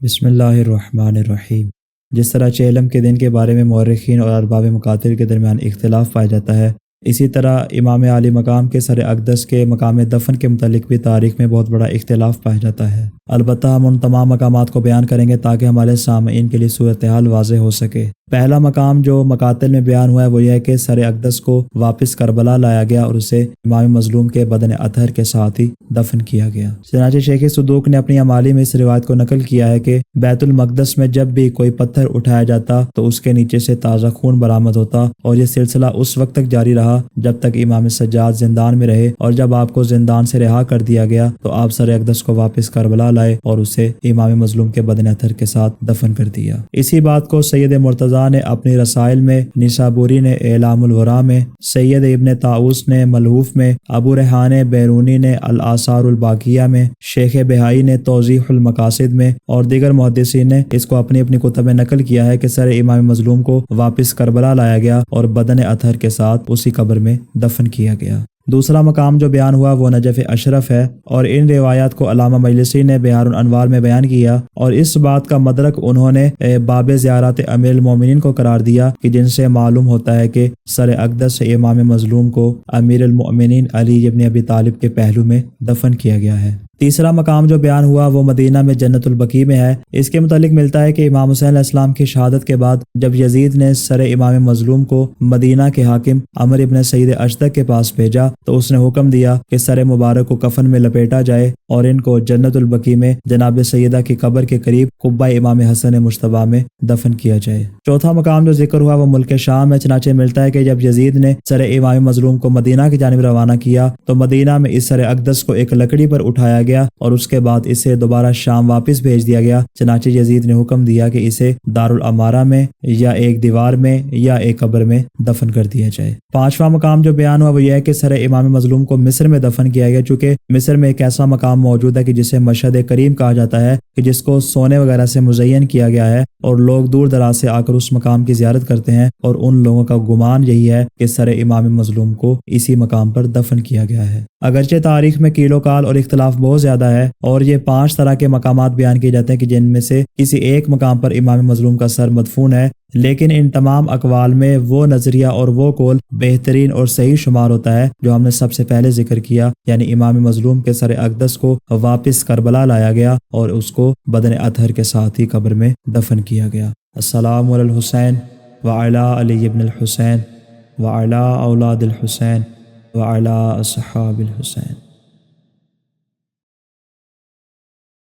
بسم اللہ الرحمن الرحیم۔ جس طرح چہلم کے دن کے بارے میں مورخین اور ارباب مقاتل کے درمیان اختلاف پایا جاتا ہے، اسی طرح امام عالی مقام کے سر اقدس کے مقام دفن کے متعلق بھی تاریخ میں بہت بڑا اختلاف پایا جاتا ہے۔ البتہ ہم ان تمام مقامات کو بیان کریں گے تاکہ ہمارے سامعین کے لیے صورتحال واضح ہو سکے۔ پہلا مقام جو مقاتل میں بیان ہوا ہے وہ یہ ہے کہ سر اقدس کو واپس کربلا لایا گیا اور اسے امام مظلوم کے بدن اطہر کے ساتھ ہی دفن کیا گیا۔ چنانچہ شیخ صدوق نے اپنی امالی میں اس روایت کو نقل کیا ہے کہ بیت المقدس میں جب بھی کوئی پتھر اٹھایا جاتا تو اس کے نیچے سے تازہ خون برآمد ہوتا، اور یہ سلسلہ اس وقت تک جاری رہا جب تک امام سجاد زندان میں رہے، اور جب آپ کو زندان سے رہا کر دیا گیا تو آپ سر اقدس کو واپس کربلا لائے اور اسے امام مظلوم کے بدن اطہر کے ساتھ دفن کر دیا۔ اسی بات کو سید مرتضیٰ نے اپنی رسائل میں، نیسابوری نے اعلام الورا میں، سید ابن طاؤس نے ملحوف میں، ابو ریحان بیرونی نے الآثار الباقیہ میں، شیخ بہائی نے توضیح المقاصد میں اور دیگر محدثین نے اس کو اپنی اکتب میں نقل کیا ہے کہ سر امام مظلوم کو واپس کربلا لایا گیا اور بدن اطہر کے ساتھ اسی قبر میں دفن کیا گیا۔ دوسرا مقام جو بیان ہوا وہ نجف اشرف ہے، اور ان روایات کو علامہ مجلسی نے بہار الانوار میں بیان کیا، اور اس بات کا مدرک انہوں نے باب زیارت امیر المومنین کو قرار دیا کہ جن سے معلوم ہوتا ہے کہ سر اقدس امام مظلوم کو امیر المومنین علی ابن ابی طالب کے پہلو میں دفن کیا گیا ہے۔ تیسرا مقام جو بیان ہوا وہ مدینہ میں جنت البقیع میں ہے۔ اس کے متعلق ملتا ہے کہ امام حسین علیہ السلام کی شہادت کے بعد جب یزید نے سر امام مظلوم کو مدینہ کے حاکم عمر ابن سعید اشدق کے پاس بھیجا تو اس نے حکم دیا کہ سر مبارک کو کفن میں لپیٹا جائے اور ان کو جنت البقیع میں جناب سیدہ کی قبر کے قریب قبہ امام حسن مجتبی میں دفن کیا جائے۔ چوتھا مقام جو ذکر ہوا وہ ملک شام میں، چنانچہ ملتا ہے کہ جب یزید نے سر امام مظلوم کو مدینہ کی جانب روانہ کیا تو مدینہ میں اس سر اقدس کو ایک لکڑی پر اٹھایا گیا اور اس کے بعد اسے دوبارہ شام واپس بھیج دیا گیا۔ چنانچہ یزید نے حکم دیا کہ اسے دارالامارہ میں یا ایک دیوار میں یا ایک قبر میں دفن کر دیا جائے۔ پانچواں مقام جو بیان ہوا وہ یہ ہے کہ سر امام مظلوم کو مصر میں دفن کیا گیا، چونکہ مصر میں ایک ایسا مقام موجود ہے کہ جسے مشہد کریم کہا جاتا ہے، کہ جس کو سونے وغیرہ سے مزین کیا گیا ہے، اور لوگ دور دراز سے آ کر اس مقام کی زیارت کرتے ہیں، اور ان لوگوں کا گمان یہی ہے کہ سر امام مظلوم کو اسی مقام پر دفن کیا گیا ہے۔ اگرچہ تاریخ میں کیل و کال اور اختلاف بہت زیادہ ہے، اور یہ 5 طرح کے مقامات بیان کیے جاتے ہیں کہ جن میں سے کسی ایک مقام پر امام مظلوم کا سر مدفون ہے، لیکن ان تمام اقوال میں وہ نظریہ اور وہ قول بہترین اور صحیح شمار ہوتا ہے جو ہم نے سب سے پہلے ذکر کیا، یعنی امام مظلوم کے سر اقدس کو واپس کربلا لایا گیا اور اس کو بدن اطہر کے ساتھ ہی قبر میں دفن کیا گیا۔ السلام علی الحسین وعلی علی ابن الحسین وعلی اولاد الحسین وعلی اصحاب الحسین۔